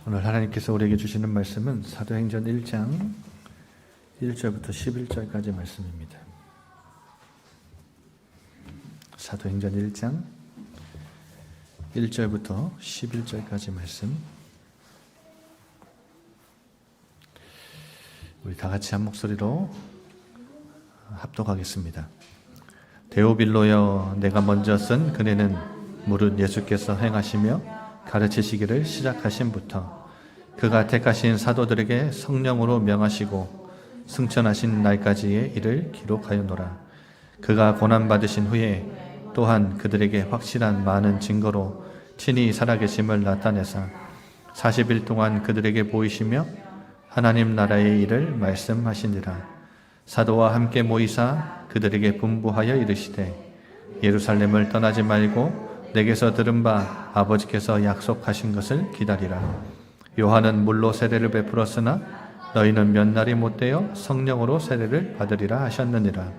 오늘 하나님께서 우리에게 주시는 말씀은 사도행전 1장 1절부터 11절까지 말씀입니다. 사도행전 1장 1절부터 11절까지 말씀. 우리 다 같이 한 목소리로 합독하겠습니다. 데오빌로여, 내가 먼저 쓴 글에는 무릇 예수께서 행하시며 가르치시기를 시작하신부터 그가 택하신 사도들에게 성령으로 명하시고 승천하신 날까지의 일을 기록하였노라. 그가 고난받으신 후에 또한 그들에게 확실한 많은 증거로 친히 살아계심을 나타내사 40일 동안 그들에게 보이시며 하나님 나라의 일을 말씀하시니라. 사도와 함께 모이사 그들에게 분부하여 이르시되 예루살렘을 떠나지 말고 내게서 들은 바 아버지께서 약속하신 것을 기다리라. 요한은 물로 세례를 베풀었으나 너희는 몇 날이 못되어 성령으로 세례를 받으리라 하셨느니라.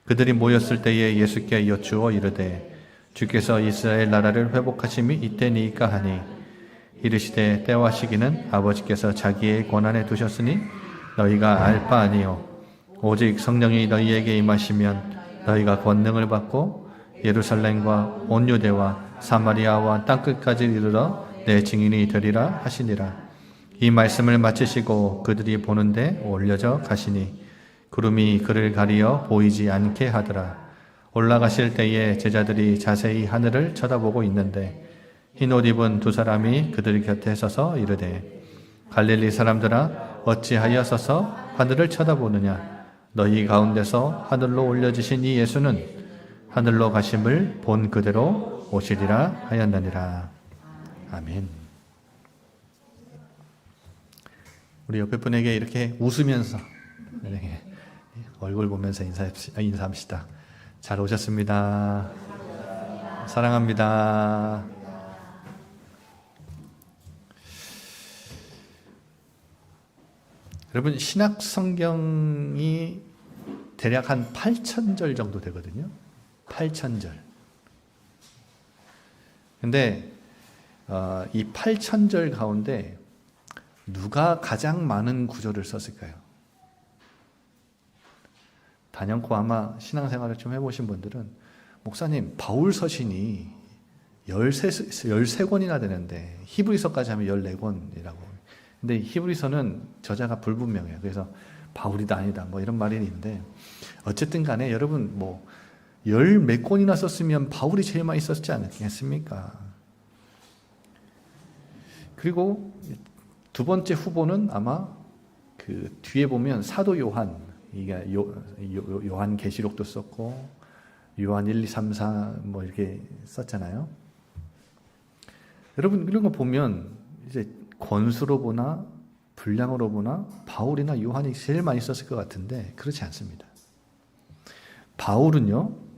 그들이 모였을 때에 예수께 여쭈어 이르되 주께서 이스라엘 나라를 회복하심이 이때니이까 하니 이르시되 때와 시기는 아버지께서 자기의 권한에 두셨으니 너희가 알 바 아니요 오직 성령이 너희에게 임하시면 너희가 권능을 받고 예루살렘과 온 유대와 사마리아와 땅끝까지 이르러 내 증인이 되리라 하시니라. 이 말씀을 마치시고 그들이 보는데 올려져 가시니 구름이 그를 가리어 보이지 않게 하더라. 올라가실 때에 제자들이 자세히 하늘을 쳐다보고 있는데 흰옷 입은 두 사람이 그들 곁에 서서 이르되 갈릴리 사람들아 어찌하여 서서 하늘을 쳐다보느냐. 너희 가운데서 하늘로 올려지신 이 예수는 하늘로 가심을 본 그대로 오시리라 하였느니라. 아멘. 우리 옆에 분에게 이렇게 웃으면서 이렇게 얼굴 보면서 인사합시다. 잘 오셨습니다. 사랑합니다. 여러분, 신약 성경이 대략 한 8,000절 정도 되거든요. 8,000절. 근데 이 8,000절 가운데 누가 가장 많은 구절을 썼을까요? 단연코 아마 신앙생활을 좀 해보신 분들은 목사님, 바울 서신이 13권이나 되는데 히브리서까지 하면 14권이라고. 근데 히브리서는 저자가 불분명해요. 그래서 바울이다 아니다 뭐 이런 말이 있는데 어쨌든 간에 여러분 뭐 열 몇 권이나 썼으면 바울이 제일 많이 썼지 않겠습니까? 그리고 두 번째 후보는 아마 그 뒤에 보면 사도 요한, 이게 요한 계시록도 썼고 요한 1, 2, 3, 4 뭐 이렇게 썼잖아요. 여러분 이런 거 보면 이제 권수로 보나 분량으로 보나 바울이나 요한이 제일 많이 썼을 것 같은데 그렇지 않습니다. 바울은요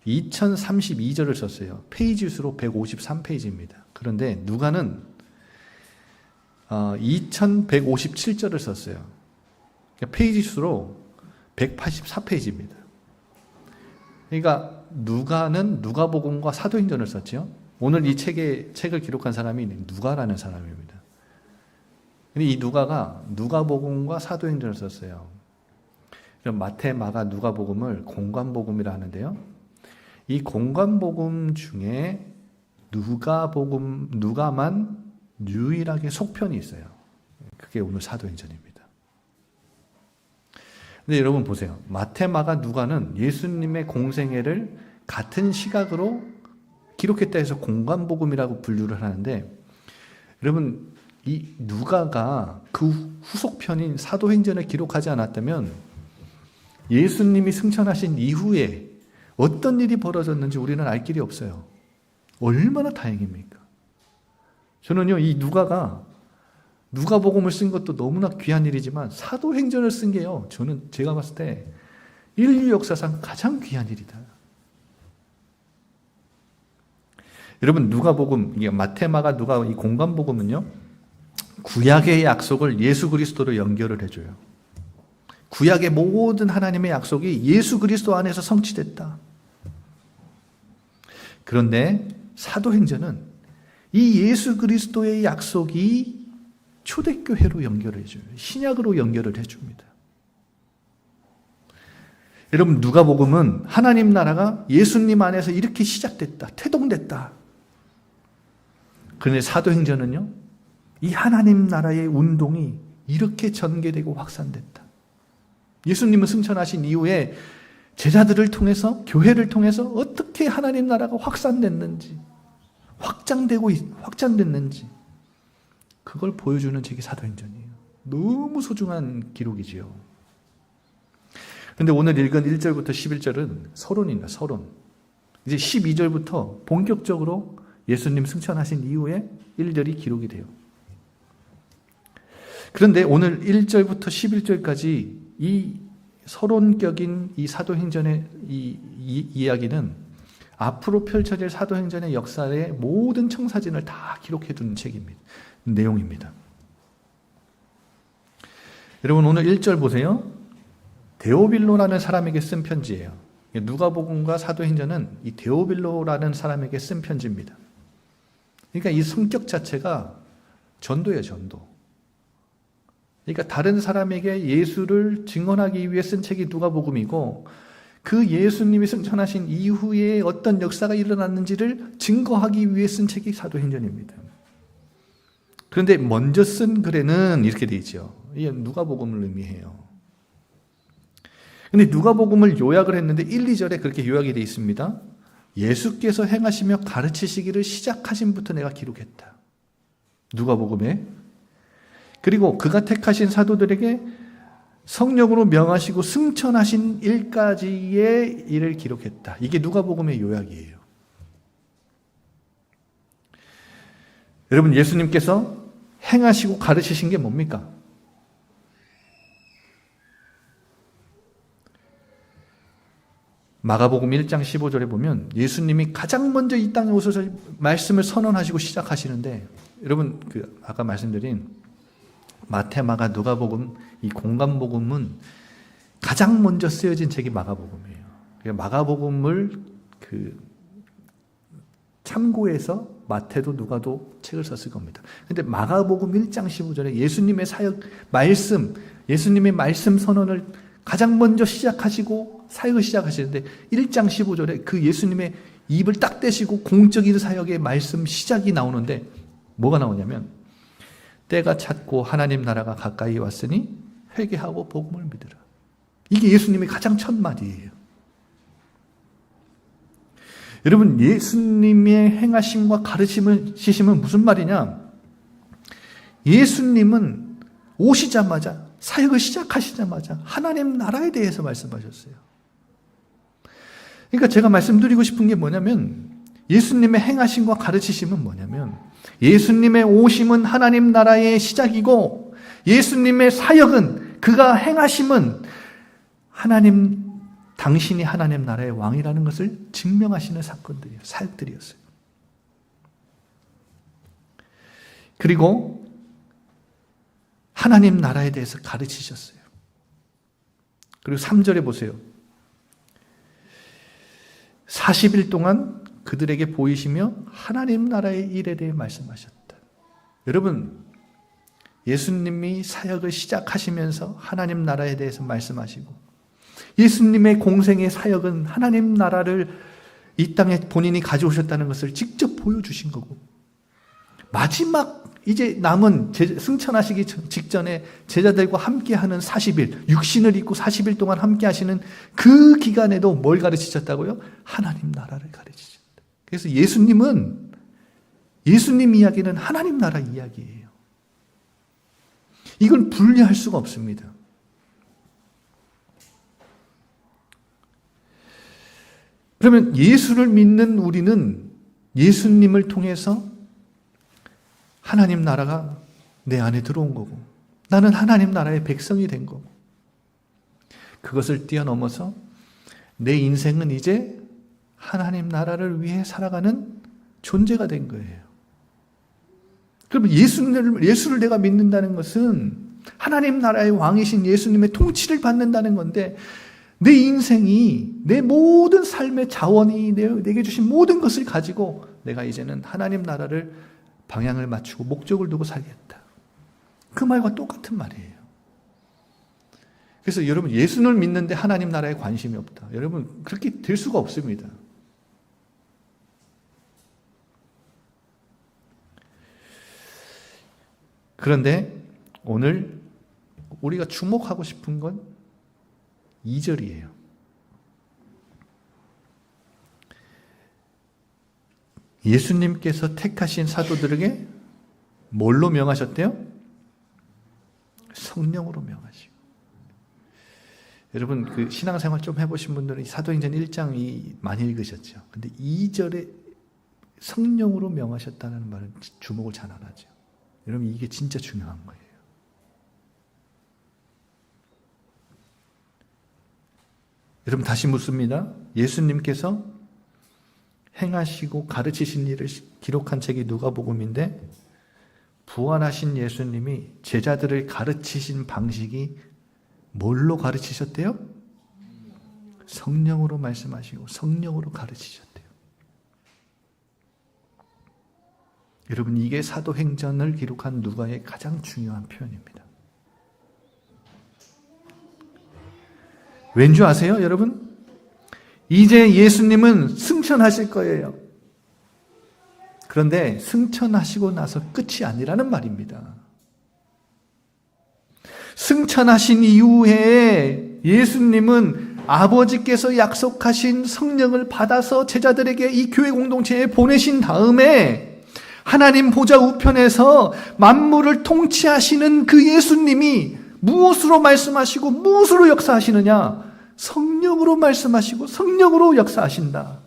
2032절을 썼어요. 페이지 수로 153페이지입니다. 그런데 누가는 2157절을 썼어요. 그러니까 페이지 수로 184페이지입니다. 그러니까 누가는 누가복음과 사도행전을 썼죠. 오늘 이 책을 기록한 사람이 누가라는 사람입니다. 근데 이 누가가 누가복음과 사도행전을 썼어요. 그럼 마태, 마가, 누가복음을 공관복음이라 하는데요. 이 공관복음 중에 누가만 유일하게 속편이 있어요. 그게 오늘 사도행전입니다. 근데 여러분 보세요. 마태, 마가, 누가는 예수님의 공생애를 같은 시각으로 기록했다 해서 공관복음이라고 분류를 하는데 여러분 이 누가가 그 후속편인 사도행전을 기록하지 않았다면 예수님이 승천하신 이후에 어떤 일이 벌어졌는지 우리는 알 길이 없어요. 얼마나 다행입니까? 저는요, 이 누가복음을 쓴 것도 너무나 귀한 일이지만 사도행전을 쓴 게요, 제가 봤을 때 인류 역사상 가장 귀한 일이다. 여러분, 누가복음, 이게 마태, 마가, 누가 이 공관복음은요, 구약의 약속을 예수 그리스도로 연결을 해줘요. 구약의 모든 하나님의 약속이 예수 그리스도 안에서 성취됐다. 그런데 사도행전은 이 예수 그리스도의 약속이 초대교회로 연결해 줘요. 신약으로 연결을 해줍니다. 여러분, 누가복음은 하나님 나라가 예수님 안에서 이렇게 시작됐다, 태동됐다. 그런데 사도행전은요, 이 하나님 나라의 운동이 이렇게 전개되고 확산됐다. 예수님은 승천하신 이후에 제자들을 통해서, 교회를 통해서 어떻게 하나님 나라가 확산됐는지, 확장됐는지, 그걸 보여주는 책이 사도행전이에요. 너무 소중한 기록이지요. 그런데 오늘 읽은 1절부터 11절은 서론입니다. 서론. 이제 12절부터 본격적으로 예수님 승천하신 이후에 1절이 기록이 돼요. 그런데 오늘 1절부터 11절까지 이 서론격인 이 사도행전의 이 이야기는 앞으로 펼쳐질 사도행전의 역사의 모든 청사진을 다 기록해 두는 책입니다. 내용입니다. 여러분, 오늘 1절 보세요. 데오빌로라는 사람에게 쓴 편지예요. 누가복음과 사도행전은 이 데오빌로라는 사람에게 쓴 편지입니다. 그러니까 이 성격 자체가 전도예요, 전도. 그러니까 다른 사람에게 예수를 증언하기 위해 쓴 책이 누가복음이고, 그 예수님이 승천하신 이후에 어떤 역사가 일어났는지를 증거하기 위해 쓴 책이 사도행전입니다. 그런데 먼저 쓴 글에는 이렇게 되어 있죠. 이게 누가복음을 의미해요. 근데 누가복음을 요약을 했는데 1, 2절에 그렇게 요약이 되어 있습니다. 예수께서 행하시며 가르치시기를 시작하신부터 내가 기록했다. 누가복음에. 그리고 그가 택하신 사도들에게 성령으로 명하시고 승천하신 일까지의 일을 기록했다. 이게 누가복음의 요약이에요. 여러분, 예수님께서 행하시고 가르치신 게 뭡니까? 마가복음 1장 15절에 보면 예수님이 가장 먼저 이 땅에 오셔서 말씀을 선언하시고 시작하시는데, 여러분, 아까 말씀드린 마태, 마가, 누가복음, 이 공간복음은 가장 먼저 쓰여진 책이 마가복음이에요. 마가복음을 참고해서 마태도 누가도 책을 썼을 겁니다. 근데 마가복음 1장 15절에 예수님의 사역, 예수님의 말씀 선언을 가장 먼저 시작하시고 사역을 시작하시는데 1장 15절에 그 예수님의 입을 딱 떼시고 공적인 사역의 말씀 시작이 나오는데 뭐가 나오냐면, 때가 찼고 하나님 나라가 가까이 왔으니 회개하고 복음을 믿으라. 이게 예수님의 가장 첫 마디예요. 여러분, 예수님의 행하심과 가르치심은 무슨 말이냐? 예수님은 오시자마자, 사역을 시작하시자마자 하나님 나라에 대해서 말씀하셨어요. 그러니까 제가 말씀드리고 싶은 게 뭐냐면, 예수님의 행하심과 가르치심은 뭐냐면, 예수님의 오심은 하나님 나라의 시작이고, 예수님의 사역은, 그가 행하심은 당신이 하나님 나라의 왕이라는 것을 증명하시는 사건들이에요. 사역들이었어요. 그리고 하나님 나라에 대해서 가르치셨어요. 그리고 3절에 보세요. 40일 동안 그들에게 보이시며 하나님 나라의 일에 대해 말씀하셨다. 여러분, 예수님이 사역을 시작하시면서 하나님 나라에 대해서 말씀하시고, 예수님의 공생의 사역은 하나님 나라를 이 땅에 본인이 가져오셨다는 것을 직접 보여주신 거고, 마지막 이제 남은 승천하시기 직전에 제자들과 함께하는 40일, 육신을 입고 40일 동안 함께 하시는 그 기간에도 뭘 가르치셨다고요? 하나님 나라를 가르치셨다. 그래서 예수님 이야기는 하나님 나라 이야기예요. 이걸 분리할 수가 없습니다. 그러면 예수를 믿는 우리는 예수님을 통해서 하나님 나라가 내 안에 들어온 거고, 나는 하나님 나라의 백성이 된 거고, 그것을 뛰어넘어서 내 인생은 이제 하나님 나라를 위해 살아가는 존재가 된 거예요. 그러면 예수를 내가 믿는다는 것은 하나님 나라의 왕이신 예수님의 통치를 받는다는 건데, 내 인생이, 내 모든 삶의 자원이, 내게 주신 모든 것을 가지고 내가 이제는 하나님 나라를 방향을 맞추고 목적을 두고 살겠다. 그 말과 똑같은 말이에요. 그래서 여러분, 예수를 믿는데 하나님 나라에 관심이 없다. 여러분, 그렇게 될 수가 없습니다. 그런데 오늘 우리가 주목하고 싶은 건 2절이에요. 예수님께서 택하신 사도들에게 뭘로 명하셨대요? 성령으로 명하시고. 여러분, 그 신앙생활 좀 해보신 분들은 사도행전 1장 많이 읽으셨죠. 근데 2절에 성령으로 명하셨다는 말은 주목을 잘 안 하죠. 여러분, 이게 진짜 중요한 거예요. 여러분, 다시 묻습니다. 예수님께서 행하시고 가르치신 일을 기록한 책이 누가복음인데, 부활하신 예수님이 제자들을 가르치신 방식이 뭘로 가르치셨대요? 성령으로 말씀하시고 성령으로 가르치셨대요. 여러분, 이게 사도행전을 기록한 누가의 가장 중요한 표현입니다. 왠지 아세요, 여러분? 이제 예수님은 승천하실 거예요. 그런데 승천하시고 나서 끝이 아니라는 말입니다. 승천하신 이후에 예수님은 아버지께서 약속하신 성령을 받아서 제자들에게 이 교회 공동체에 보내신 다음에 하나님 보좌 우편에서 만물을 통치하시는 그 예수님이 무엇으로 말씀하시고 무엇으로 역사하시느냐? 성령으로 말씀하시고 성령으로 역사하신다.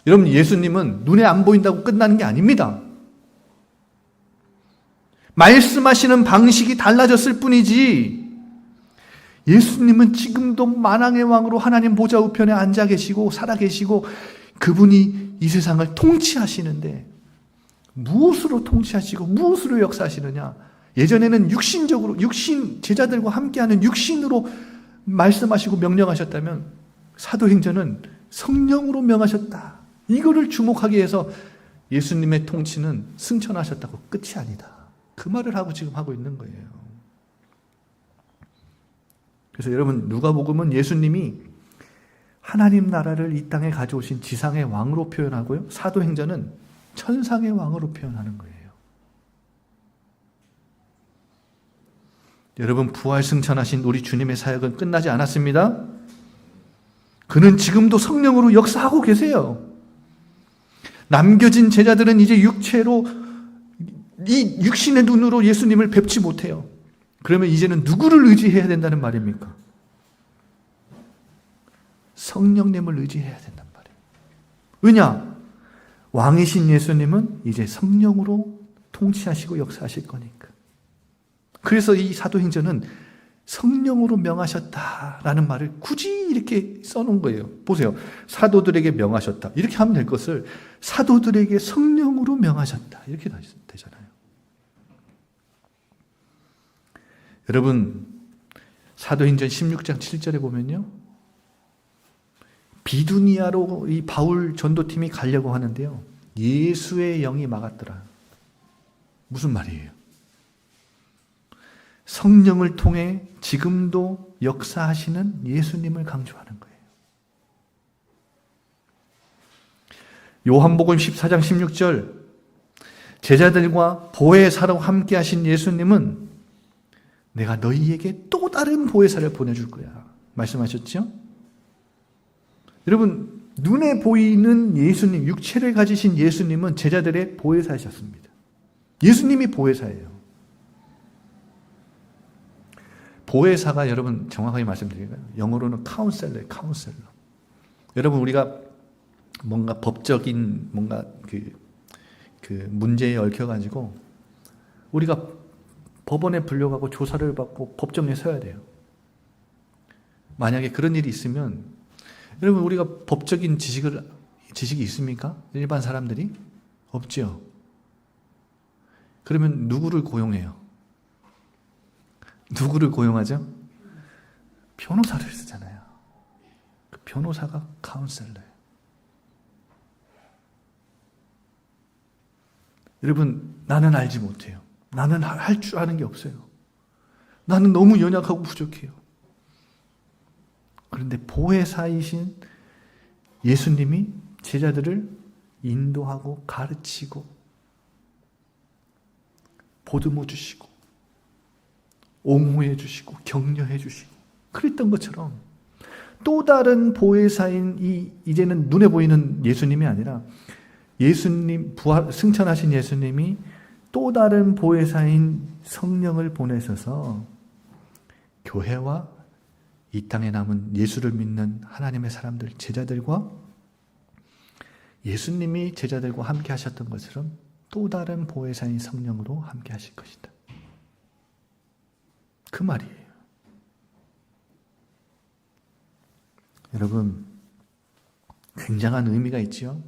여러분, 예수님은 눈에 안 보인다고 끝나는 게 아닙니다. 말씀하시는 방식이 달라졌을 뿐이지 예수님은 지금도 만왕의 왕으로 하나님 보좌 우편에 앉아 계시고 살아 계시고 그분이 이 세상을 통치하시는데 무엇으로 통치하시고 무엇으로 역사하시느냐? 예전에는 육신 제자들과 함께하는 육신으로 말씀하시고 명령하셨다면 사도행전은 성령으로 명하셨다. 이거를 주목하기 위해서 예수님의 통치는 승천하셨다고 끝이 아니다. 그 말을 하고 지금 하고 있는 거예요. 그래서 여러분, 누가복음은 예수님이 하나님 나라를 이 땅에 가져오신 지상의 왕으로 표현하고요. 사도행전은 천상의 왕으로 표현하는 거예요. 여러분, 부활 승천하신 우리 주님의 사역은 끝나지 않았습니다. 그는 지금도 성령으로 역사하고 계세요. 남겨진 제자들은 이제 육체로 이 육신의 눈으로 예수님을 뵙지 못해요. 그러면 이제는 누구를 의지해야 된다는 말입니까? 성령님을 의지해야 된단 말이에요. 왜냐? 왕이신 예수님은 이제 성령으로 통치하시고 역사하실 거니까. 그래서 이 사도행전은 성령으로 명하셨다라는 말을 굳이 이렇게 써놓은 거예요. 보세요. 사도들에게 명하셨다. 이렇게 하면 될 것을 사도들에게 성령으로 명하셨다. 이렇게 되잖아요. 여러분, 사도행전 16장 7절에 보면요. 비두니아로 이 바울 전도팀이 가려고 하는데요. 예수의 영이 막았더라. 무슨 말이에요? 성령을 통해 지금도 역사하시는 예수님을 강조하는 거예요. 요한복음 14장 16절, 제자들과 보혜사로 함께 하신 예수님은 내가 너희에게 또 다른 보혜사를 보내줄 거야 말씀하셨죠? 여러분, 눈에 보이는 예수님, 육체를 가지신 예수님은 제자들의 보혜사이셨습니다. 예수님이 보혜사예요. 보혜사가 여러분 정확하게 말씀드릴까요? 영어로는 카운셀러예요. 카운셀러. 여러분, 우리가 뭔가 법적인 뭔가 그 문제에 얽혀가지고 우리가 법원에 불려가고 조사를 받고 법정에 서야 돼요. 만약에 그런 일이 있으면 여러분, 우리가 법적인 지식이 있습니까? 일반 사람들이? 없죠. 그러면 누구를 고용해요? 누구를 고용하죠? 변호사를 쓰잖아요. 그 변호사가 카운셀러예요. 여러분, 나는 알지 못해요. 나는 할 줄 아는 게 없어요. 나는 너무 연약하고 부족해요. 그런데 보혜사이신 예수님이 제자들을 인도하고 가르치고 보듬어 주시고 옹호해 주시고 격려해 주시고 그랬던 것처럼 또 다른 보혜사인 이제는 눈에 보이는 예수님이 아니라 예수님 승천하신 예수님이 또 다른 보혜사인 성령을 보내셔서 교회와 이 땅에 남은 예수를 믿는 하나님의 사람들, 제자들과 예수님이 제자들과 함께 하셨던 것처럼 또 다른 보혜사인 성령으로 함께 하실 것이다. 그 말이에요. 여러분, 굉장한 의미가 있지요.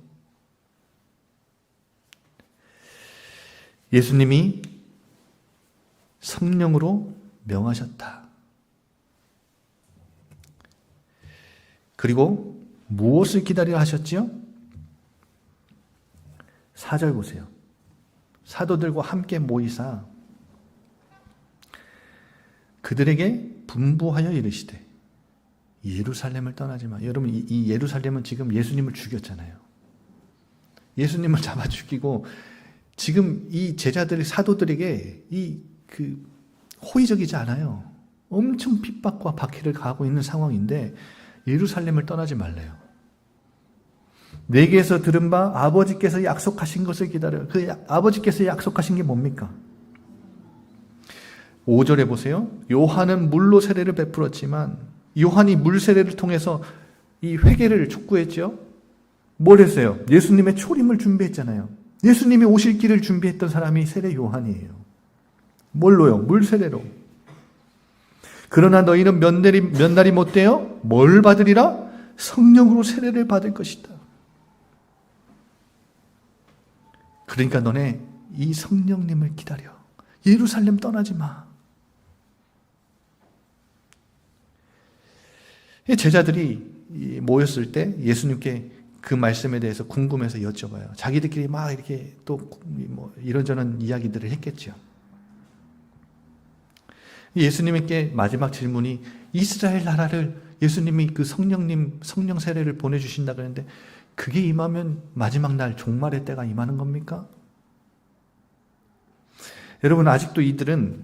예수님이 성령으로 명하셨다. 그리고 무엇을 기다리라 하셨지요? 4절 보세요. 사도들과 함께 모이사 그들에게 분부하여 이르시되 예루살렘을 떠나지 마. 여러분, 이 예루살렘은 지금 예수님을 죽였잖아요. 예수님을 잡아 죽이고 지금 이 제자들 사도들에게 호의적이지 않아요. 엄청 핍박과 박해를 가하고 있는 상황인데 예루살렘을 떠나지 말래요. 내게서 들은 바 아버지께서 약속하신 것을 기다려. 그 아버지께서 약속하신 게 뭡니까? 5절에 보세요. 요한은 물로 세례를 베풀었지만 요한이 물 세례를 통해서 이 회개를 촉구했죠. 뭘 했어요? 예수님의 초림을 준비했잖아요. 예수님이 오실 길을 준비했던 사람이 세례 요한이에요. 뭘로요? 물 세례로. 그러나 너희는 몇 날이 못 돼요? 뭘 받으리라? 성령으로 세례를 받을 것이다. 그러니까 너네 이 성령님을 기다려. 예루살렘 떠나지 마. 제자들이 모였을 때 예수님께 그 말씀에 대해서 궁금해서 여쭤봐요. 자기들끼리 막 이렇게 또 이런저런 이야기들을 했겠죠. 예수님께 마지막 질문이 이스라엘 나라를 예수님이 그 성령 세례를 보내주신다 그랬는데 그게 임하면 마지막 날 종말의 때가 임하는 겁니까? 여러분, 아직도 이들은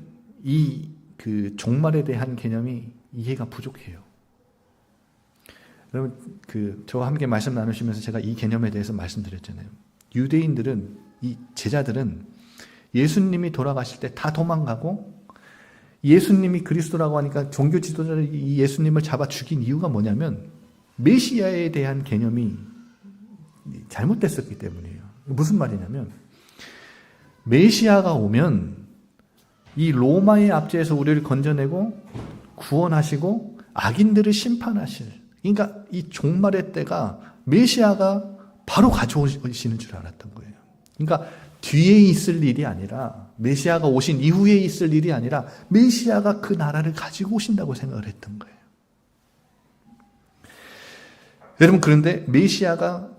그 종말에 대한 개념이 이해가 부족해요. 여러분, 저와 함께 말씀 나누시면서 제가 이 개념에 대해서 말씀드렸잖아요. 유대인들은, 이 제자들은 예수님이 돌아가실 때 다 도망가고 예수님이 그리스도라고 하니까 종교 지도자들이 이 예수님을 잡아 죽인 이유가 뭐냐면 메시아에 대한 개념이 잘못됐었기 때문이에요. 무슨 말이냐면 메시아가 오면 이 로마의 압제에서 우리를 건져내고 구원하시고 악인들을 심판하실, 그러니까 이 종말의 때가 메시아가 바로 가져오시는 줄 알았던 거예요. 그러니까 뒤에 있을 일이 아니라, 메시아가 오신 이후에 있을 일이 아니라 메시아가 그 나라를 가지고 오신다고 생각을 했던 거예요. 여러분, 그런데 메시아가,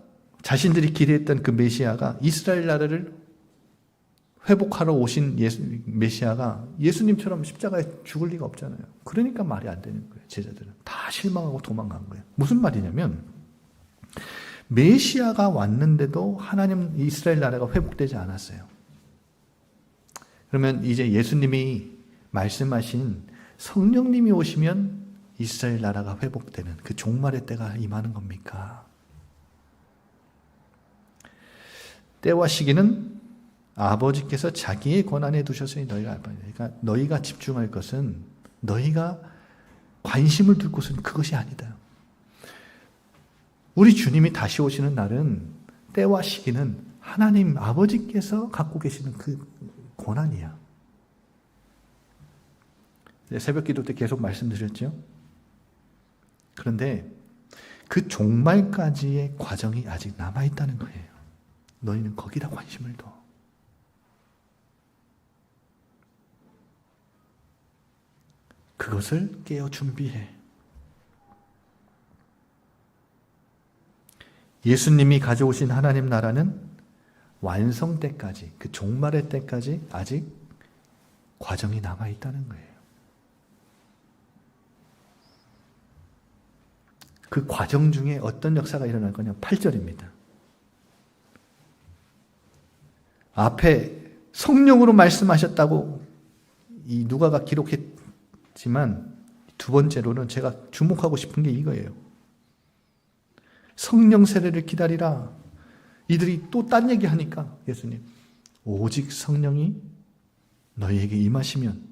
자신들이 기대했던 그 메시아가, 이스라엘 나라를 회복하러 오신 메시아가 예수님처럼 십자가에 죽을 리가 없잖아요. 그러니까 말이 안 되는 거예요. 제자들은 다 실망하고 도망간 거예요. 무슨 말이냐면 메시아가 왔는데도 하나님 이스라엘 나라가 회복되지 않았어요. 그러면 이제 예수님이 말씀하신 성령님이 오시면 이스라엘 나라가 회복되는 그 종말의 때가 임하는 겁니까? 때와 시기는 아버지께서 자기의 권한에 두셨으니 너희가 알 바니라. 그러니까 너희가 집중할 것은, 너희가 관심을 둘 곳은 그것이 아니다. 우리 주님이 다시 오시는 날은, 때와 시기는 하나님 아버지께서 갖고 계시는 그 권한이야. 새벽 기도 때 계속 말씀드렸죠. 그런데 그 종말까지의 과정이 아직 남아있다는 거예요. 너희는 거기다 관심을 둬. 그것을 깨어 준비해. 예수님이 가져오신 하나님 나라는 완성 때까지, 그 종말의 때까지 아직 과정이 남아있다는 거예요. 그 과정 중에 어떤 역사가 일어날 거냐? 8절입니다. 앞에 성령으로 말씀하셨다고 이 누가가 기록했지만 두 번째로는 제가 주목하고 싶은 게 이거예요. 성령 세례를 기다리라. 이들이 또 딴 얘기 하니까 예수님, 오직 성령이 너희에게 임하시면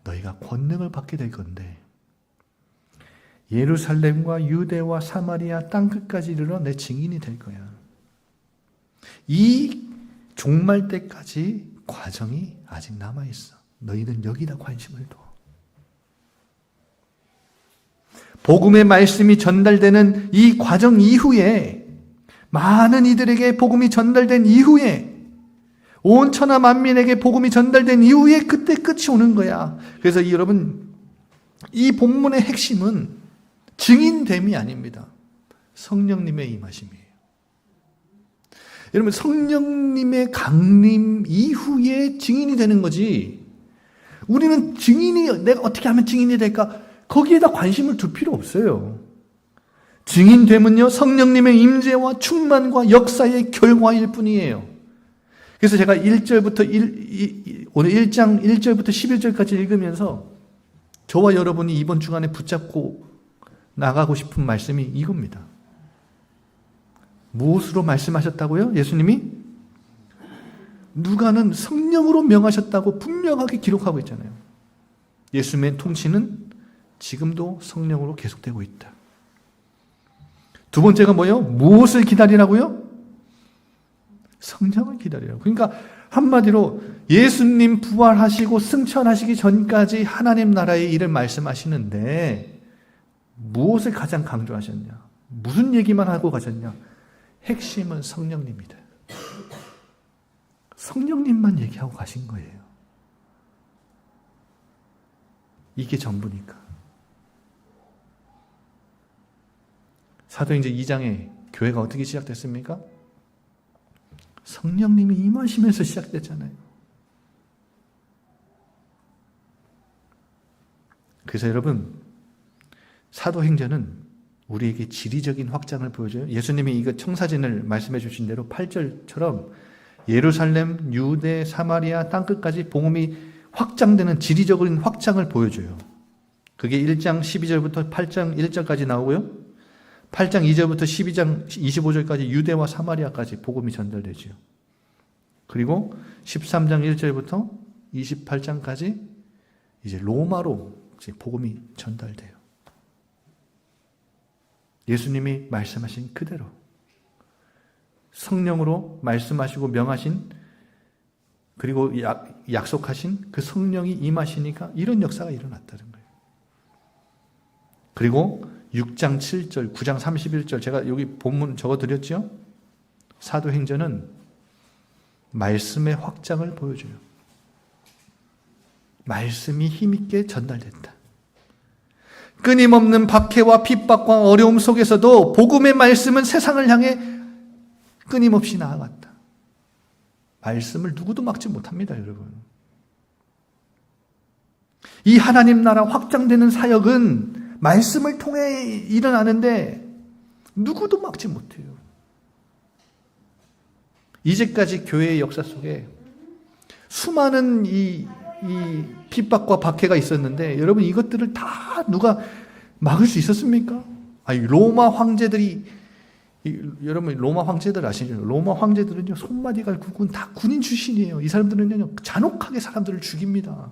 너희가 권능을 받게 될 건데 예루살렘과 유대와 사마리아 땅끝까지 이르러 내 증인이 될 거야. 이 종말 때까지 과정이 아직 남아있어. 너희는 여기다 관심을 둬. 복음의 말씀이 전달되는 이 과정 이후에, 많은 이들에게 복음이 전달된 이후에, 온 천하 만민에게 복음이 전달된 이후에 그때 끝이 오는 거야. 그래서 여러분, 이 본문의 핵심은 증인됨이 아닙니다. 성령님의 임하심이에요. 여러분, 성령님의 강림 이후에 증인이 되는 거지, 우리는 내가 어떻게 하면 증인이 될까? 거기에다 관심을 둘 필요 없어요. 증인됨은요, 성령님의 임재와 충만과 역사의 결과일 뿐이에요. 그래서 제가 오늘 1장 1절부터 11절까지 읽으면서 저와 여러분이 이번 주간에 붙잡고 나가고 싶은 말씀이 이겁니다. 무엇으로 말씀하셨다고요? 예수님이? 누가는 성령으로 명하셨다고 분명하게 기록하고 있잖아요. 예수님의 통치는 지금도 성령으로 계속되고 있다. 두 번째가 뭐예요? 무엇을 기다리라고요? 성령을 기다리라고. 그러니까 한마디로 예수님 부활하시고 승천하시기 전까지 하나님 나라의 일을 말씀하시는데 무엇을 가장 강조하셨냐? 무슨 얘기만 하고 가셨냐? 핵심은 성령님이다. 성령님만 얘기하고 가신 거예요. 이게 전부니까. 사도행전 2장에 교회가 어떻게 시작됐습니까? 성령님이 임하시면서 시작됐잖아요. 그래서 여러분, 사도행전은 우리에게 지리적인 확장을 보여줘요. 예수님이 이거 청사진을 말씀해 주신 대로 8절처럼 예루살렘, 유대, 사마리아 땅끝까지 복음이 확장되는 지리적인 확장을 보여줘요. 그게 1장 12절부터 8장 1절까지 나오고요. 8장 2절부터 12장 25절까지 유대와 사마리아까지 복음이 전달되죠. 그리고 13장 1절부터 28장까지 이제 로마로 이제 복음이 전달돼요. 예수님이 말씀하신 그대로 성령으로 말씀하시고 명하신, 그리고 약속하신 그 성령이 임하시니까 이런 역사가 일어났다는 거예요. 그리고 6장 7절, 9장 31절, 제가 여기 본문 적어드렸죠? 사도행전은 말씀의 확장을 보여줘요. 말씀이 힘있게 전달됐다. 끊임없는 박해와 핍박과 어려움 속에서도 복음의 말씀은 세상을 향해 끊임없이 나아갔다. 말씀을 누구도 막지 못합니다, 여러분. 이 하나님 나라 확장되는 사역은 말씀을 통해 일어나는데 누구도 막지 못해요. 이제까지 교회의 역사 속에 수많은 이 핍박과 박해가 있었는데 여러분, 이것들을 다 누가 막을 수 있었습니까? 아니, 로마 황제들이, 여러분 로마 황제들 아시죠? 로마 황제들은요, 손마디가 굵은 다 군인 출신이에요. 이 사람들은요, 잔혹하게 사람들을 죽입니다.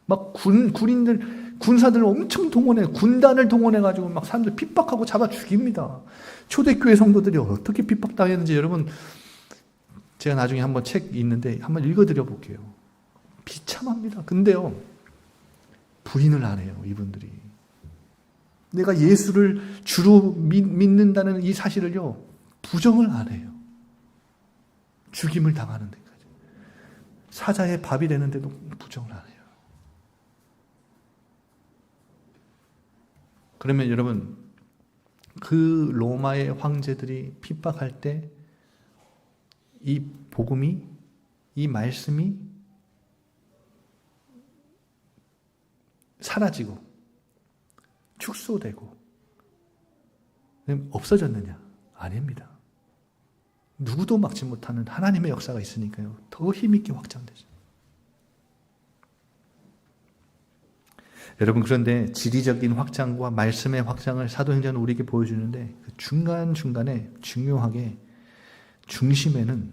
막 군사들을 엄청 동원해, 군단을 동원해가지고 막 사람들 핍박하고 잡아 죽입니다. 초대교회 성도들이 어떻게 핍박당했는지 여러분, 제가 나중에 한번 책 있는데 한번 읽어드려 볼게요. 비참합니다. 근데요, 부인을 안 해요, 이분들이. 내가 예수를 주로 믿는다는 이 사실을요, 부정을 안 해요. 죽임을 당하는 데까지. 사자의 밥이 되는데도 부정을 안 해요. 그러면 여러분, 그 로마의 황제들이 핍박할 때 이 복음이, 이 말씀이 사라지고 축소되고 없어졌느냐? 아닙니다. 누구도 막지 못하는 하나님의 역사가 있으니까요. 더 힘있게 확장되죠. 여러분, 그런데 지리적인 확장과 말씀의 확장을 사도행전은 우리에게 보여주는데 그 중간중간에 중요하게 중심에는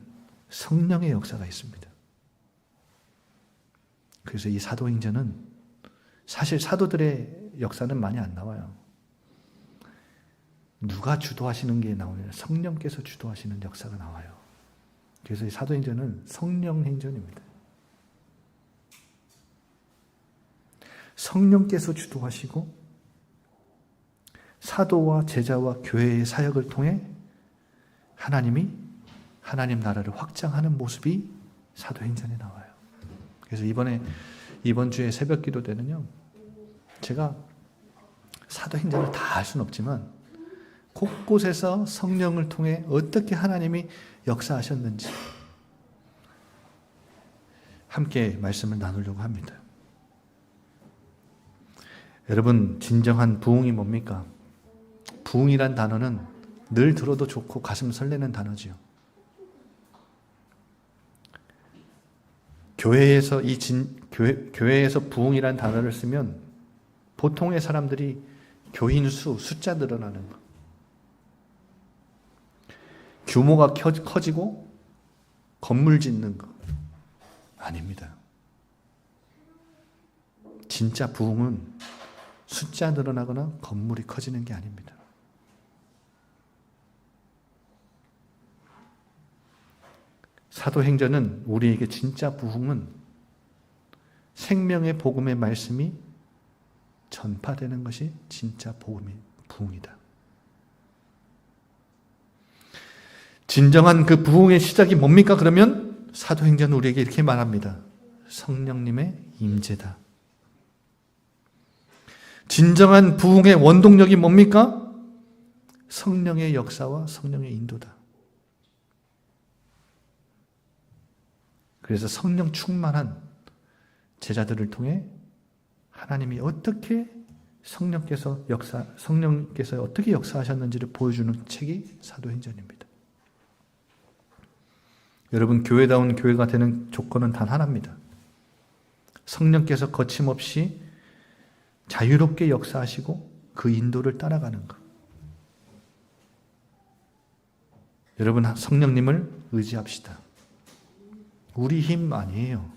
성령의 역사가 있습니다. 그래서 이 사도행전은 사실 사도들의 역사는 많이 안 나와요. 누가 주도하시는 게 나오냐? 성령께서 주도하시는 역사가 나와요. 그래서 이 사도행전은 성령행전입니다. 성령께서 주도하시고 사도와 제자와 교회의 사역을 통해 하나님이 하나님 나라를 확장하는 모습이 사도행전에 나와요. 그래서 이번 주에 새벽 기도 때는요, 제가 사도행전을 다 할 수는 없지만 곳곳에서 성령을 통해 어떻게 하나님이 역사하셨는지 함께 말씀을 나누려고 합니다. 여러분, 진정한 부흥이 뭡니까? 부흥이란 단어는 늘 들어도 좋고 가슴 설레는 단어지요. 교회에서 교회에서 부흥이란 단어를 쓰면 보통의 사람들이 교인 숫자 늘어나는 것, 규모가 커지고 건물 짓는 것 아닙니다. 진짜 부흥은 숫자 늘어나거나 건물이 커지는 게 아닙니다. 사도행전은 우리에게 진짜 부흥은 생명의 복음의 말씀이 전파되는 것이 진짜 부흥이다. 진정한 그 부흥의 시작이 뭡니까? 그러면 사도행전은 우리에게 이렇게 말합니다. 성령님의 임재다. 진정한 부흥의 원동력이 뭡니까? 성령의 역사와 성령의 인도다. 그래서 성령 충만한 제자들을 통해 하나님이 어떻게 성령께서 어떻게 역사하셨는지를 보여주는 책이 사도행전입니다. 여러분, 교회다운 교회가 되는 조건은 단 하나입니다. 성령께서 거침없이 자유롭게 역사하시고 그 인도를 따라가는 것. 여러분, 성령님을 의지합시다. 우리 힘 아니에요.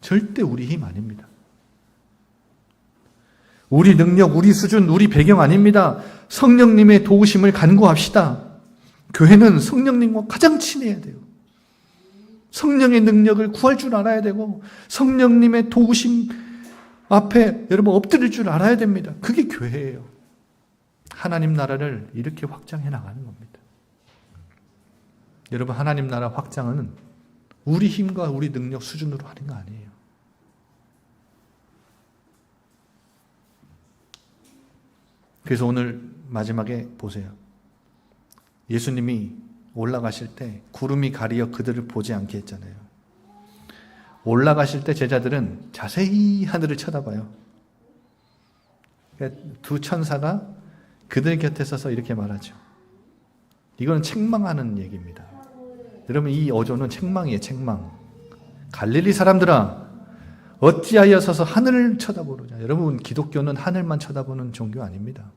절대 우리 힘 아닙니다. 우리 능력, 우리 수준, 우리 배경 아닙니다. 성령님의 도우심을 간구합시다. 교회는 성령님과 가장 친해야 돼요. 성령의 능력을 구할 줄 알아야 되고 성령님의 도우심 앞에 여러분 엎드릴 줄 알아야 됩니다. 그게 교회예요. 하나님 나라를 이렇게 확장해 나가는 겁니다. 여러분, 하나님 나라 확장은 우리 힘과 우리 능력 수준으로 하는 거 아니에요. 그래서 오늘 마지막에 보세요. 예수님이 올라가실 때 구름이 가리어 그들을 보지 않게 했잖아요. 올라가실 때 제자들은 자세히 하늘을 쳐다봐요. 두 천사가 그들 곁에 서서 이렇게 말하죠. 이거는 책망하는 얘기입니다. 여러분, 이 어조는 책망이에요. 책망. 갈릴리 사람들아, 어찌하여 서서 하늘을 쳐다보느냐. 여러분, 기독교는 하늘만 쳐다보는 종교 아닙니다.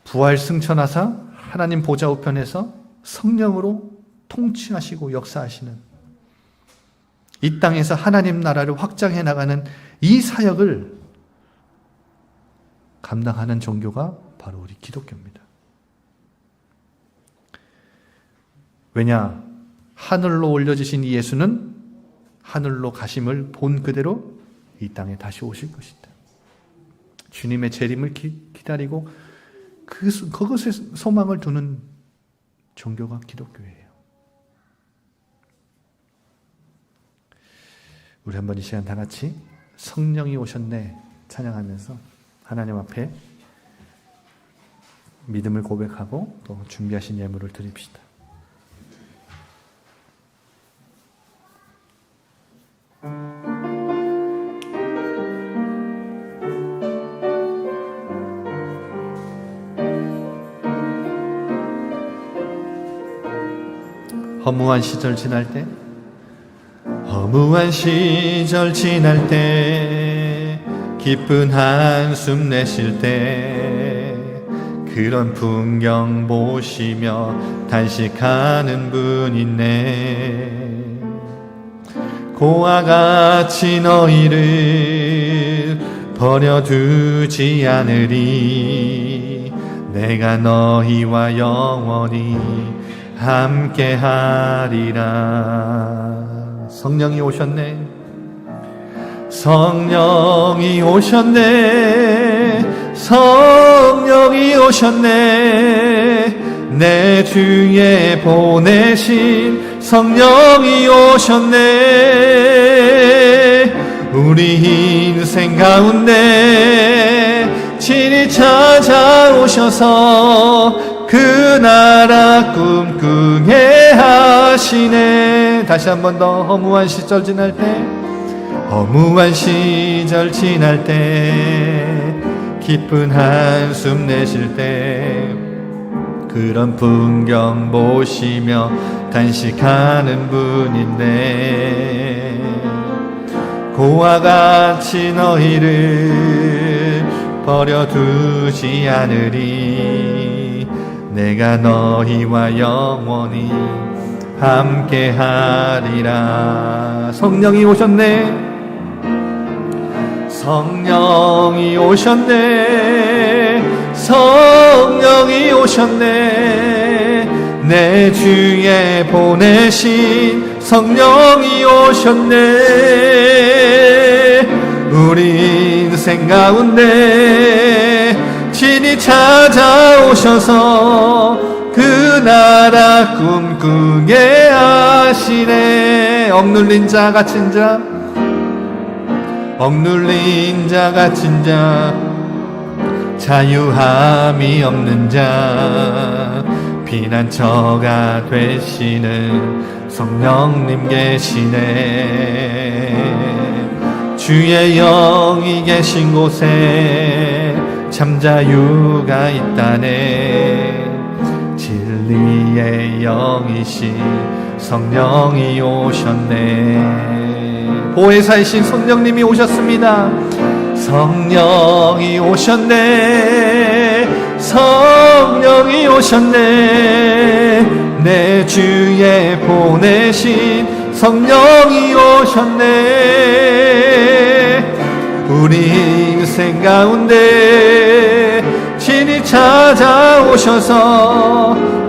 부활 승천하사 하나님 보좌 우편에서 성령으로 통치하시고 역사하시는 이 땅에서 하나님 나라를 확장해 나가는 이 사역을 감당하는 종교가 바로 우리 기독교입니다. 왜냐? 하늘로 올려지신 이 예수는 하늘로 가심을 본 그대로 이 땅에 다시 오실 것이다. 주님의 재림을 기다리고 그것에 소망을 두는 종교가 기독교예요. 우리 한번 이 시간 다 같이 성령이 오셨네 찬양하면서 하나님 앞에 믿음을 고백하고 또 준비하신 예물을 드립시다. 허무한 시절 지날 때, 허무한 시절 지날 때, 기쁜 한숨 내쉴 때, 그런 풍경 보시며 단식하는 분 있네. 고와 같이 너희를 버려두지 않으리. 내가 너희와 영원히 함께하리라. 성령이 오셨네. 성령이 오셨네. 성령이 오셨네. 내 주에 보내신 성령이 오셨네. 우리 인생 가운데 친히 찾아오셔서 그 나라 꿈꾸게 하시네. 다시 한 번 더. 허무한 시절 지날 때, 허무한 시절 지날 때, 기쁜 한숨 내쉴 때, 그런 풍경 보시며 단식하는 분인데, 고와 같이 너희를 버려두지 않으리. 내가 너희와 영원히 함께하리라. 성령이 오셨네. 성령이 오셨네. 성령이 오셨네. 내 주에 보내신 성령이 오셨네. 우리 인생 가운데 친히 찾아오셔서 그 나라 꿈꾸게 하시네. 억눌린 자 갇힌 자, 억눌린 자 갇힌 자, 자유함이 없는 자, 피난처가 되시는 성령님 계시네. 주의 영이 계신 곳에 참 자유가 있다네. 진리의 영이신 성령이 오셨네. 보혜사이신 성령님이 오셨습니다. 성령이 오셨네. 성령이 오셨네. 내 주에 보내신 성령이 오셨네. 우리 인생 가운데 친히 찾아오셔서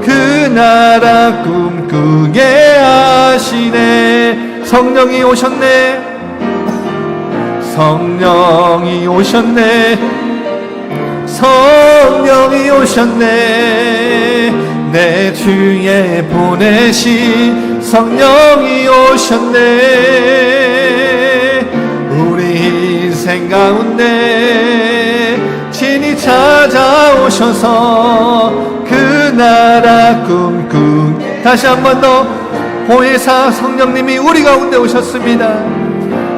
그 나라 꿈꾸게 하시네. 성령이 오셨네. 성령이 오셨네. 성령이 오셨네. 내 주에 보내신 성령이 오셨네. 우리 인생 가운데 친히 찾아오셔서 그 나라 꿈꾸게. 다시 한 번 더. 보혜사 성령님이 우리 가운데 오셨습니다.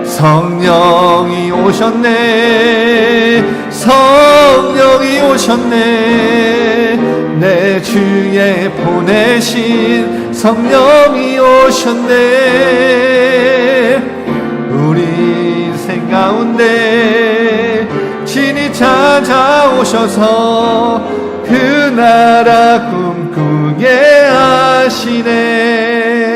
성령이 오셨네. 성령이 오셨네. 내 주에 보내신 성령이 오셨네. 우리 인생 가운데 친히 찾아오셔서 그 나라 꿈꾸게 하시네.